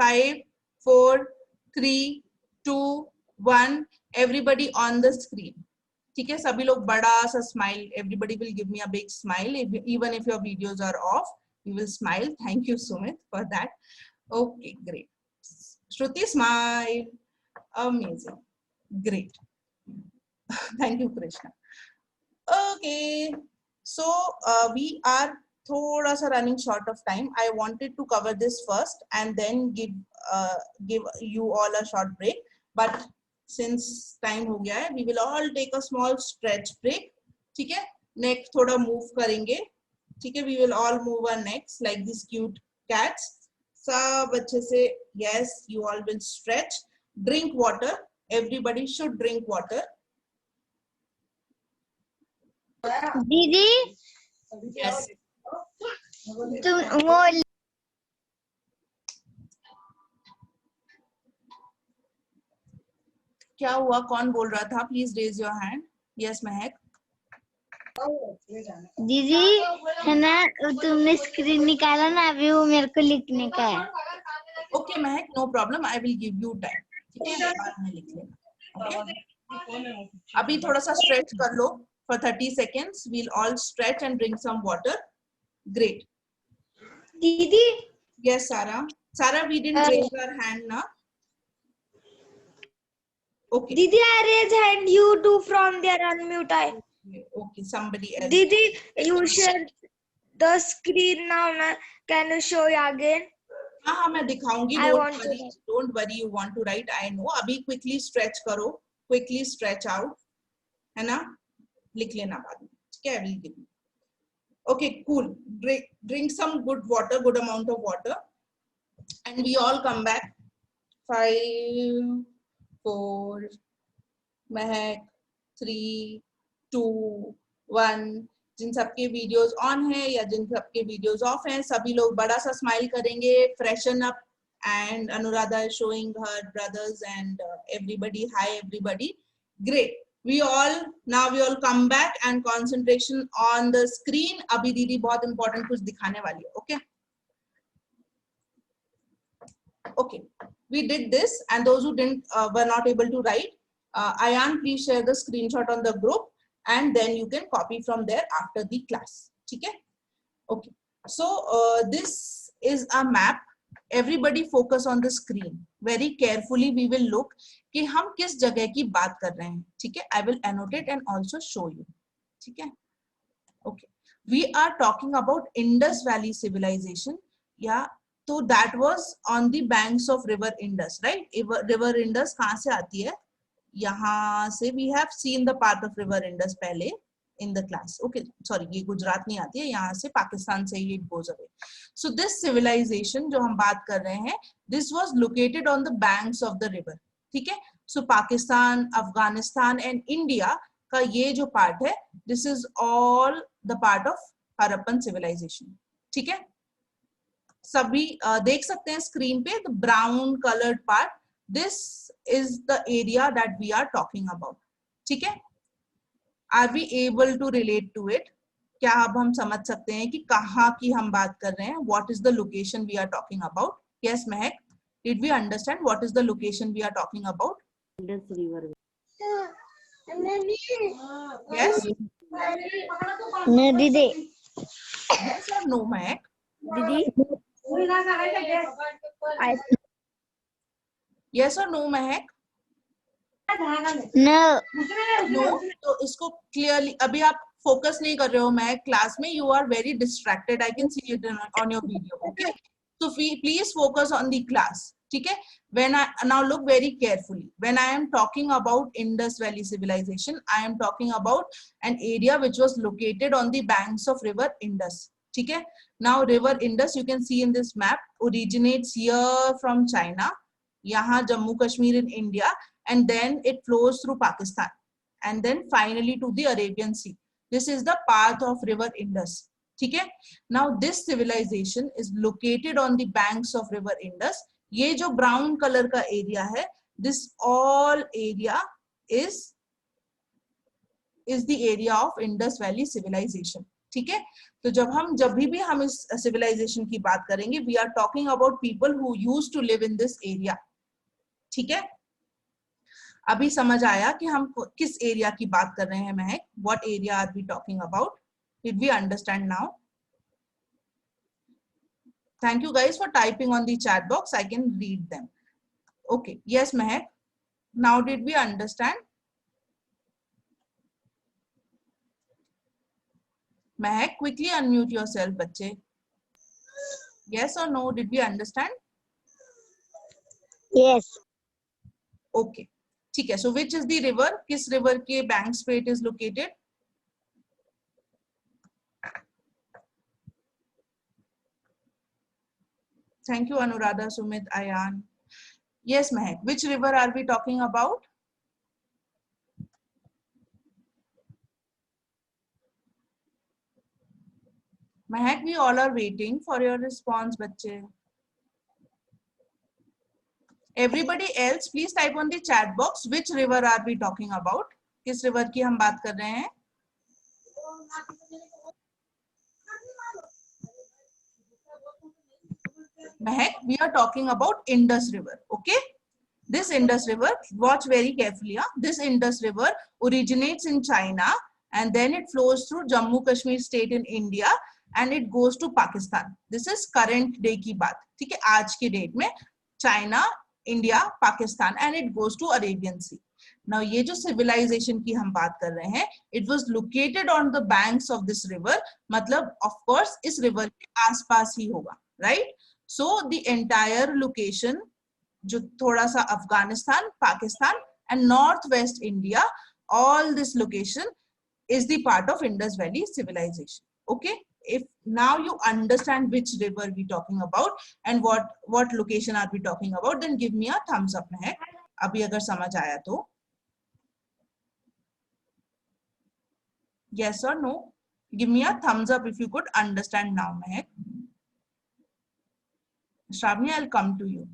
Speaker 1: 5, 4, 3, 2, 1. Everybody on the screen. ठीक है? सभी लोग बड़ा सा smile. Everybody will give me a big smile. Even if your videos are off, you will smile. Thank you, Sumit, for that. Okay, great. Shruti, smile. Amazing. Great. Thank you, Krishna. Okay. So we are thoda sa running short of time. I wanted to cover this first and then give you all a short break. But since time हो गया है, we will all take a small stretch break. ठीक है? Neck थोड़ा move करेंगे. ठीक है? We will all move our necks like these cute cats. सब अच्छे से, yes, you all will stretch. Drink water. Everybody should drink water.
Speaker 4: दीदी,
Speaker 1: Yes.
Speaker 4: तुम वो
Speaker 1: क्या हुआ? कौन बोल रहा था? Please raise your hand. Yes, महक.
Speaker 4: दीदी है ना, तुमने स्क्रीन निकाला ना, अभी वो मेरे को लिखने का है.
Speaker 1: Okay, Mahak, no problem. I will give you time. ठीक है, बाद में लिख लेना। okay? अभी थोड़ा सा स्ट्रेच कर लो for 30 seconds. We'll all stretch and drink some water. Great.
Speaker 4: दीदी
Speaker 1: Yes, Sarah. Sarah, we didn't raise our hand now. Okay.
Speaker 4: दीदी I raise hand, you do from there unmute I.
Speaker 1: Okay, somebody else.
Speaker 4: दीदी you share the screen now na, can you show again?
Speaker 1: हाँ हाँ मैं दिखाऊंगी.
Speaker 4: I
Speaker 1: Don't
Speaker 4: want to
Speaker 1: worry.
Speaker 4: write.
Speaker 1: Don't worry. You want to write? I know. अभी quickly stretch करो. Quickly stretch out. है ना? लिख लेना बाद में. ठीक है? I will give you. Okay, cool. Drink some good water, good amount of water, and we all come back. 5, 4, महक, 3, 2, 1. जिन सबके वीडियोस ऑन है या जिन सबके वीडियोस ऑफ हैं, सभी लोग बड़ा सा स्माइल करेंगे. Freshen up. And Anuradha is showing her brothers and everybody. Hi everybody. Great. We all come back and concentration on the screen. अभी दीदी बहुत important कुछ दिखाने वाली है. Okay. Okay. We did this, and those who didn't were not able to write. Ayan, please share the screenshot on the group, and then you can copy from there after the class. Okay. Okay. So this is a map. Everybody focus on the screen. Very carefully we will look कि हम किस जगह की बात कर रहे हैं. ठीक है. I will annotate and also show you. ठीक है. Okay. We are talking about Indus Valley civilization. Yeah. So that was on the banks of river Indus, right? River Indus कहाँ से आती है? यहाँ से we have seen the path of river Indus पहले in the class. Okay, sorry, ये गुजरात नहीं आती है, यहाँ से पाकिस्तान से ये goes away. So this civilization जो हम बात कर रहे हैं, this was located on the banks of the river. ठीक है? So Pakistan, Afghanistan and India का ये जो part है, this is all the part of Harappan civilization. ठीक है? सभी देख सकते हैं स्क्रीन पे the brown colored part. This is the area that we are talking about. ठीक है? Are we able to relate to it? क्या अब हम समझ सकते हैं कि कहाँ की हम बात कर रहे हैं? What is the location we are talking about? Yes, Mehak. Did we understand what is the location we are talking about?
Speaker 2: Indus River.
Speaker 1: Yes.
Speaker 4: No दीदी.
Speaker 1: Yes or no, Mehak?
Speaker 4: दीदी I
Speaker 1: Yes or no, Mehak?
Speaker 4: no.
Speaker 1: No. तो इसको clearly अभी आप focus नहीं कर रहे हो मैं class में. You are very distracted. I can see it on your video. Okay. So please focus on the class. ठीक है? When I now look very carefully. When I am talking about Indus Valley civilization, I am talking about an area which was located on the banks of river Indus. ठीक है? Now river Indus, you can see in this map, originates here from China. यहाँ Jammu Kashmir in India, and then it flows through Pakistan, and then finally to the Arabian Sea. This is the path of river Indus. ठीक है? Now this civilization is located on the banks of river Indus. ये जो brown color का area है, this all area is the area of Indus Valley civilization. ठीक है? तो जब भी हम इस civilization की बात करेंगे, we are talking about people who used to live in this area. ठीक है? अभी समझ आया कि हम किस एरिया की बात कर रहे हैं महक? What area are we talking about? Did we understand now? Thank you guys for typing on the chat box. I can read them. Okay. Yes, Mahek. Now did we understand? Mahek, quickly unmute yourself, बच्चे. Yes or no? Did we understand?
Speaker 4: Yes.
Speaker 1: Okay. ठीक है. So which is the river? किस river के banks पे it is located? Thank you, Anuradha, Sumit, Ayan. Yes, Mahek. Which river are we talking about? Mahek, we all are waiting for your response, बच्चे. Everybody else, please type on the chat box. Which river are we talking about? किस river की हम बात कर रहे हैं? Mahek, we are talking about Indus River. Okay. This Indus River, watch very carefully. This Indus River originates in China and then it flows through Jammu Kashmir state in India and it goes to Pakistan. This is current day की बात, ठीक है? आज की date में China, India, Pakistan and it goes to Arabian Sea. Now ये जो civilization की हम बात कर रहे हैं, it was located on the banks of this river. मतलब of course इस river के आसपास ही होगा, right? So the entire location जो थोड़ा सा Afghanistan, Pakistan and northwest India, all this location is the part of Indus Valley civilization. Okay, if now you understand which river we talking about and what location are we talking about, then give me a thumbs up. महक, अभी अगर समझ आया तो yes or no, give me a thumbs up if you could understand now. Mahak, Shravani, I'll come to you.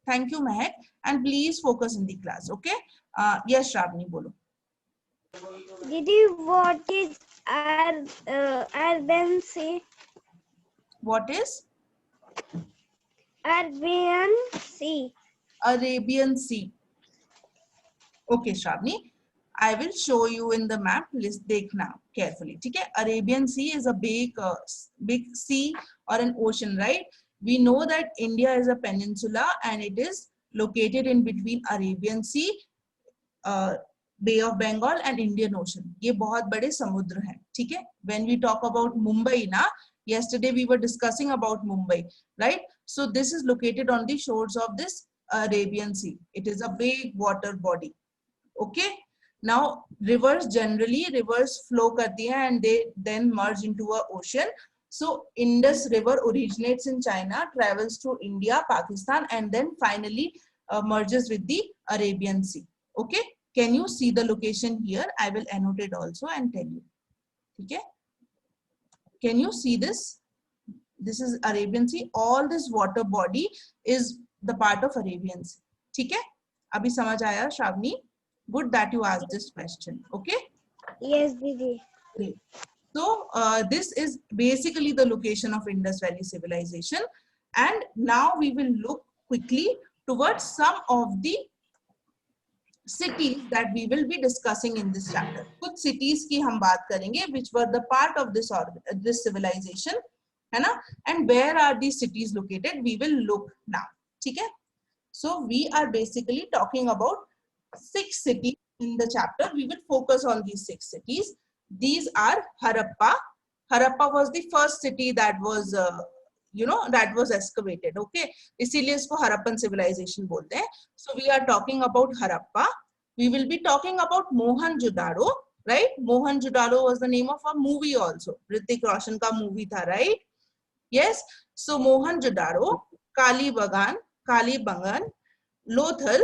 Speaker 1: Thank you, Mahek, and please focus in the class. Okay? Yes, Shravani, bolo.
Speaker 4: Didi, what is Arabian Sea?
Speaker 1: What is
Speaker 4: Arabian Sea.
Speaker 1: Arabian Sea? Okay, Shravani, I will show you in the map. Let's take now carefully. Okay? Arabian Sea is a big sea or an ocean, right? We know that India is a peninsula and it is located in between Arabian Sea, Bay of Bengal and Indian Ocean. ये बहुत बड़े समुद्र हैं, ठीक है? When we talk about Mumbai, ना, yesterday we were discussing about Mumbai, right? So this is located on the shores of this Arabian Sea. It is a big water body. Okay? Now rivers flow करती हैं and they then merge into a ocean. So Indus River originates in China, travels through India, Pakistan, and then finally merges with the Arabian Sea. Okay? Can you see the location here? I will annotate also and tell you. Okay? Can you see this? This is Arabian Sea. All this water body is the part of Arabian Sea. ठीक है? अभी समझ आया, Shravani? Good that you asked this question. Okay?
Speaker 4: Yes, Didi.
Speaker 1: Great. So this is basically the location of Indus Valley civilization. And now we will look quickly towards some of the cities that we will be discussing in this chapter. कुछ cities की हम बात करेंगे which were the part of this civilization, है ना? And where are these cities located? We will look now. ठीक है? So we are basically talking about 6 cities in the chapter. We will focus on these 6 cities. These are Harappa. Harappa was the first city that was that was excavated. Okay, इसीलिए इसको Harappan civilization बोलते हैं. So we are talking about Harappa. We will be talking about Mohenjo-daro, right? Mohenjo-daro was the name of a movie also. Hrithik Roshan का movie था, right? Yes. So Mohenjo-daro, Kalibangan, Lothal,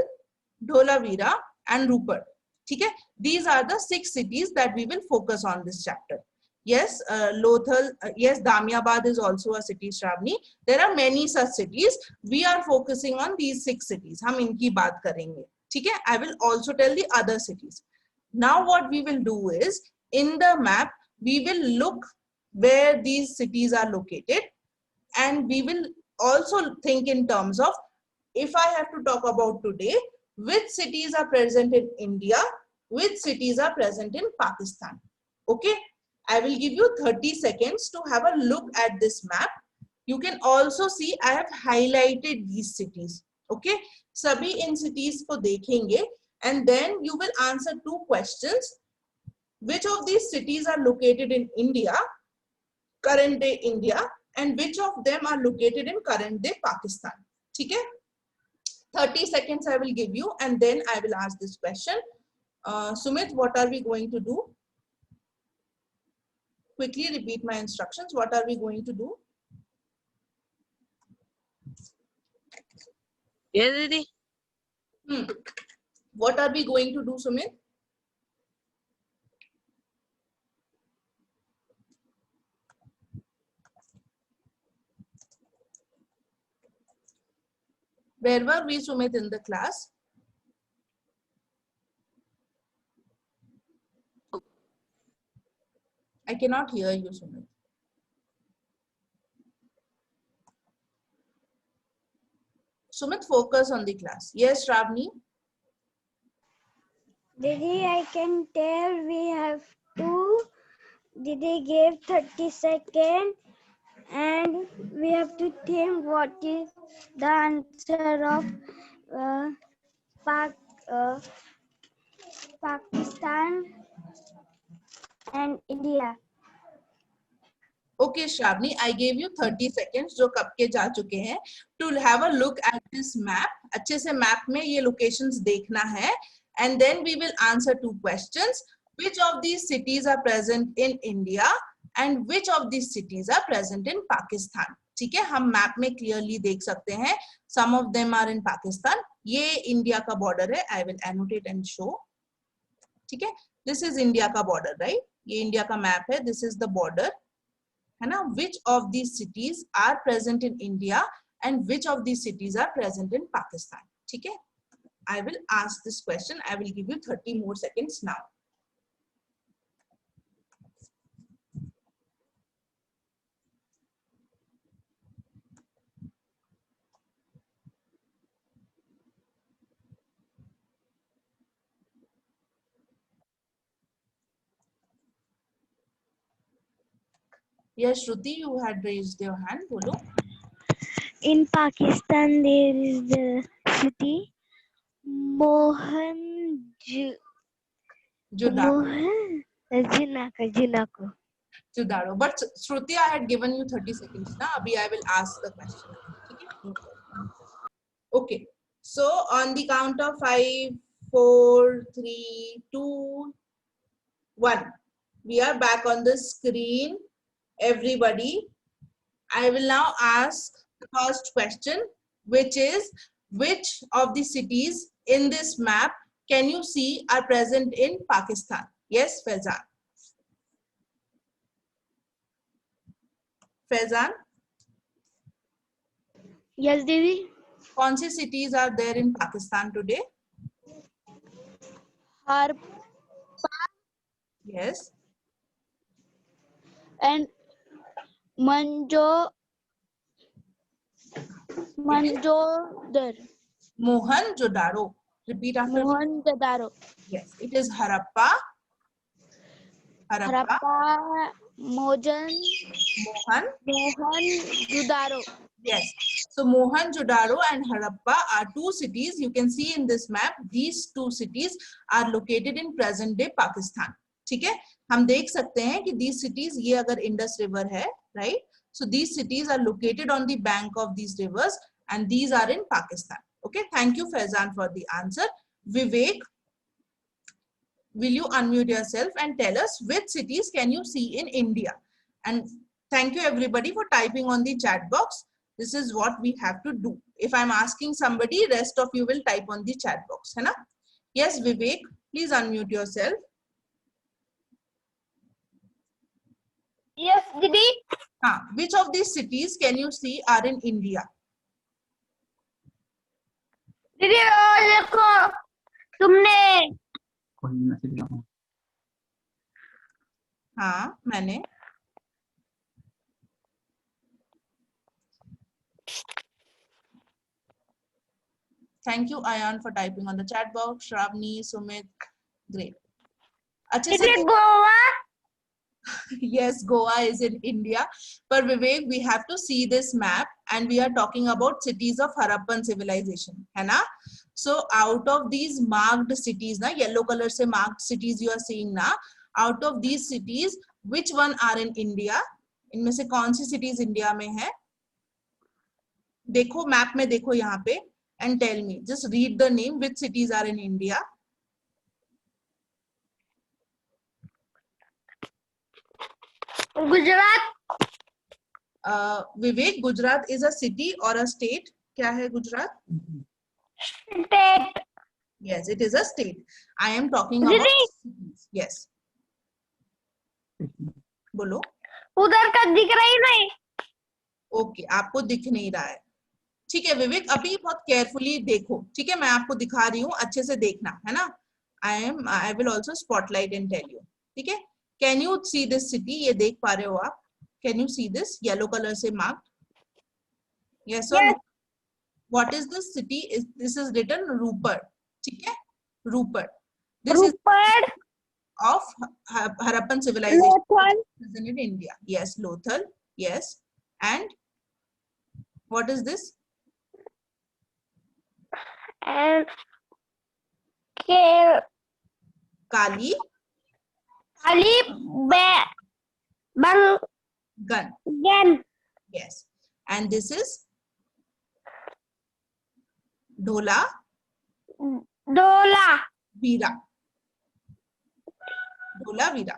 Speaker 1: Dholavira, and Rupert. ठीक है? These are the 6 cities that we will focus on this chapter. Yes, Lothal, yes, Damiabad is also a city, Shravani. There are many such cities. We are focusing on these 6 cities. हम इनकी बात करेंगे. ठीक है? I will also tell the other cities. Now what we will do is, in the map, we will look where these cities are located. And we will also think in terms of, if I have to talk about today, which cities are present in India, which cities are present in Pakistan. Okay? I will give you 30 seconds to have a look at this map. You can also see I have highlighted these cities. Okay? सभी इन cities को देखेंगे and then you will answer 2 questions. Which of these cities are located in India, current day India, and which of them are located in current day Pakistan? ठीक है? 30 seconds I will give you and then I will ask this question. Sumit, what are we going to do? Quickly repeat my instructions. What are we going to do?
Speaker 2: Yes, Didi.
Speaker 1: What are we going to do, Sumit? Where were we, Sumit, in the class? I cannot hear you, Sumit. Sumit, focus on the class. Yes, Shravani.
Speaker 4: Didi, I can tell we have to. Didi gave 30 seconds and we have to think what is the answer of uh, uh, Pakistan and India.
Speaker 1: Okay, Shravani, I gave you 30 seconds जो कब के जा चुके हैं to have a look at this map. अच्छे से map में ये locations देखना है and then we will answer 2 questions. Which of these cities are present in India and which of these cities are present in Pakistan? ठीक है, हम map में clearly देख सकते हैं. Some of them are in Pakistan. ये India का border है. I will annotate and show. ठीक है, this is India का border, right? ये India का map है. This is the border. है ना, which of these cities are present in India and which of these cities are present in Pakistan? ठीक है, I will ask this question. I will give you 30 more seconds now. Yes, Shruti, you had raised your hand. Bolo.
Speaker 4: In Pakistan, there is the city Mohenjo-daro.
Speaker 1: Judaro. But Shruti, I had given you 30 seconds. Now, Abhi, I will ask the question. Okay. So, on the count of 5, 4, 3, 2, 1. We are back on the screen. Everybody, I will now ask the first question, which is, which of the cities in this map can you see are present in Pakistan? Yes, Faizan. Faizan,
Speaker 4: Yes, Didi.
Speaker 1: कौन सी cities are there in Pakistan today? Yes.
Speaker 4: And Mohenjo-daro.
Speaker 1: Mohenjo-daro. Repeat after me.
Speaker 4: Mohenjo-daro.
Speaker 1: Yes, it is Harappa.
Speaker 4: Harappa, Mohen,
Speaker 1: Mohenjo-daro. Yes. So Mohenjo-daro and Harappa are 2 cities. You can see in this map, these 2 cities are located in present day Pakistan. ठीक है, हम देख सकते हैं कि these cities, ये अगर Indus River है, right? So these cities are located on the bank of these rivers and these are in Pakistan. Okay, thank you Faizan for the answer. Vivek, will you unmute yourself and tell us which cities can you see in India? And thank you everybody for typing on the chat box. This is what we have to do. If I'm asking somebody, rest of you will type on the chat box. है ना? Yes, Vivek, please unmute yourself.
Speaker 3: Yes, Didi.
Speaker 1: Which of these cities can you see are in India?
Speaker 3: दीदी देखो तुमने
Speaker 1: हाँ, मैंने Thank you, Ayan, for typing on the chat box. Shravani, Sumit, great. अच्छे से
Speaker 3: Goa
Speaker 1: yes, Goa is in India. But Vivek, we have to see this map and we are talking about cities of Harappan civilization. है ना? So out of these marked cities, na, yellow color से marked cities you are seeing na, out of these cities, which one are in India? इनमें से कौन सी cities India में है? देखो map में देखो यहाँ पे and tell me. Just read the name. Which cities are in India?
Speaker 3: Gujarat
Speaker 1: Vivek, Gujarat is a city or a state? क्या है Gujarat?
Speaker 3: State
Speaker 1: Yes, it is a state. I am talking about cities. Yes. बोलो.
Speaker 3: उधर का दिख रही नहीं
Speaker 1: Okay, आपको दिख नहीं रहा है. ठीक है विवेक, अभी बहुत केयरफुली देखो. ठीक है, मैं आपको दिखा रही हूँ, अच्छे से देखना है ना. I will also spotlight and tell you. ठीक है. Can you see this city? ये देख पा रहे हो आप? Can you see this yellow color से marked? Yes or no? what is this city? This is written Rupert. ठीक है, Rupert. This is
Speaker 3: Rupert.
Speaker 1: of Harappan civilization
Speaker 3: Lothal.
Speaker 1: present in India. Yes, Lothal. Yes, and what is this?
Speaker 3: And
Speaker 1: Kali
Speaker 3: Bangan.
Speaker 1: Gun. Yes, and this is Dhola Veera.
Speaker 3: Dholavira.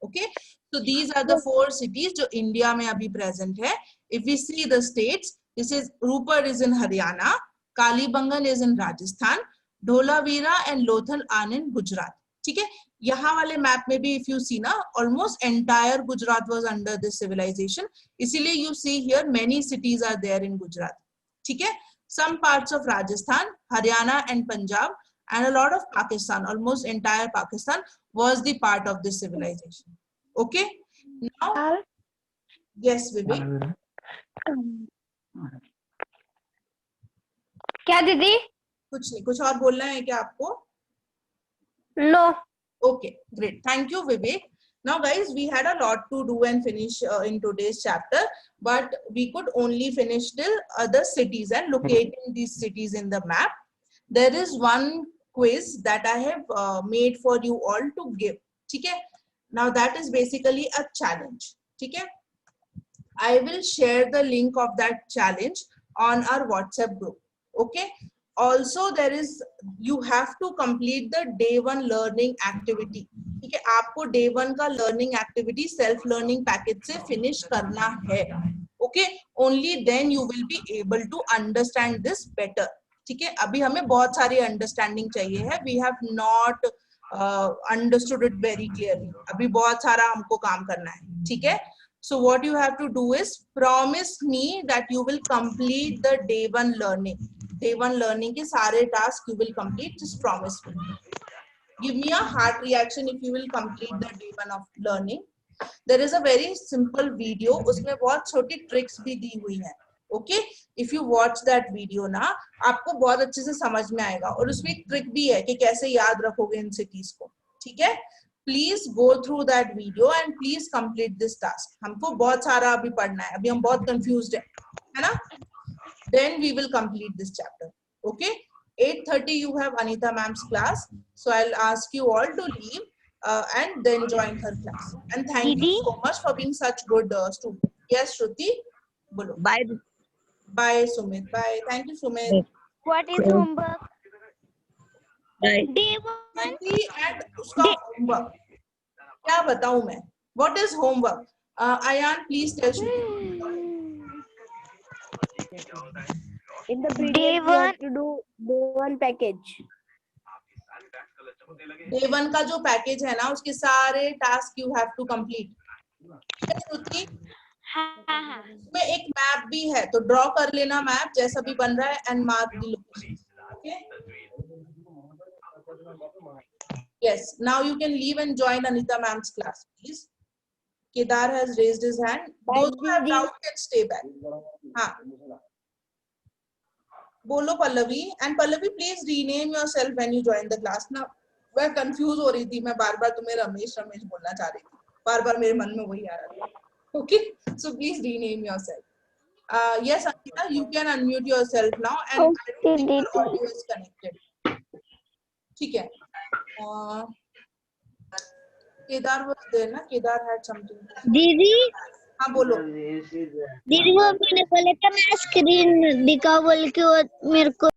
Speaker 1: Okay, so these are the 4 cities जो India में अभी present है. If we see the states, this is Rupert is in Haryana, Kalibangan is in Rajasthan, Dholavira and Lothal are in Gujarat. ठीक है, यहाँ वाले map में भी if you see ना, almost entire Gujarat was under this civilization. इसीलिए you see here many cities are there in Gujarat. ठीक है, some parts of Rajasthan, Haryana and Punjab and a lot of Pakistan, almost entire Pakistan was the part of this civilization. Okay, now yes Vivek.
Speaker 3: क्या दीदी?
Speaker 1: कुछ नहीं, कुछ और बोलना है क्या आपको?
Speaker 3: No.
Speaker 1: Okay, great. Thank you, Vivek. Now, guys, we had a lot to do and finish in today's chapter, but we could only finish till other cities and locating these cities in the map. There is one quiz that I have made for you all to give. Okay? Now, that is basically a challenge. Okay? I will share the link of that challenge on our WhatsApp group. Okay? Also, there is, you have to complete the day 1 learning activity. ठीक है, आपको day 1 का learning activity self learning package से finish करना है. Okay, only then you will be able to understand this better. ठीक है, अभी हमें बहुत सारी understanding चाहिए है. We have not understood it very clearly. अभी बहुत सारा हमको काम करना है. ठीक है, so what you have to do is promise me that you will complete the day 1 learning. Day 1 learning के सारे task you will complete. Just promise me. Give me a heart reaction if you will complete the day 1 of learning. There is a very simple video. उसमें बहुत छोटी tricks भी दी हुई हैं. Okay, if you watch that video ना, आपको बहुत अच्छे से समझ में आएगा. और उसमें एक trick भी है कि कैसे याद रखोगे इन cities को. ठीक है? Please go through that video and please complete this task. हमको बहुत सारा अभी पढ़ना है. अभी हम बहुत confused है ना? Then we will complete this chapter. Okay? 8:30 you have Anita ma'am's class. So I'll ask you all to leave and then join her class. And thank you so much for being such good students. Yes, Shruti? Bolo.
Speaker 2: Bye.
Speaker 1: Bye, Sumit. Bye. Thank you, Sumit.
Speaker 3: What is homework?
Speaker 2: Bye.
Speaker 3: Day 1.
Speaker 1: And उसका homework. क्या बताऊं मैं? What is homework? Ayan, please tell Shruti.
Speaker 4: In the PDF, you have to do day 1 package.
Speaker 1: Day 1 का जो package है ना, उसके सारे task you have to complete. Shruti, उसमें एक मैप भी है, तो ड्रॉ कर लेना मैप जैसा भी बन रहा है and mark the location. Okay, yes, now you can leave and join Anita ma'am's class please. Kedar has raised his hand. Those who have doubt can stay back. हाँ, बोलो Pallavi. And Pallavi please rename yourself when you join the class. ना मैं confuse हो रही थी, मैं बार बार तुम्हें रमेश रमेश बोलना चाह रही थी, बार बार मेरे मन में वही आ रहा था. Okay, so please rename yourself. Yes Ankita, you can unmute yourself now and I don't think your audio is connected. ठीक है, केदार वाज देयर ना, केदार हैड समथिंग.
Speaker 2: दीदी,
Speaker 1: हाँ बोलो.
Speaker 2: दीदी वो मैंने बोला था मैं स्क्रीन दिखा बोल के, मेरे को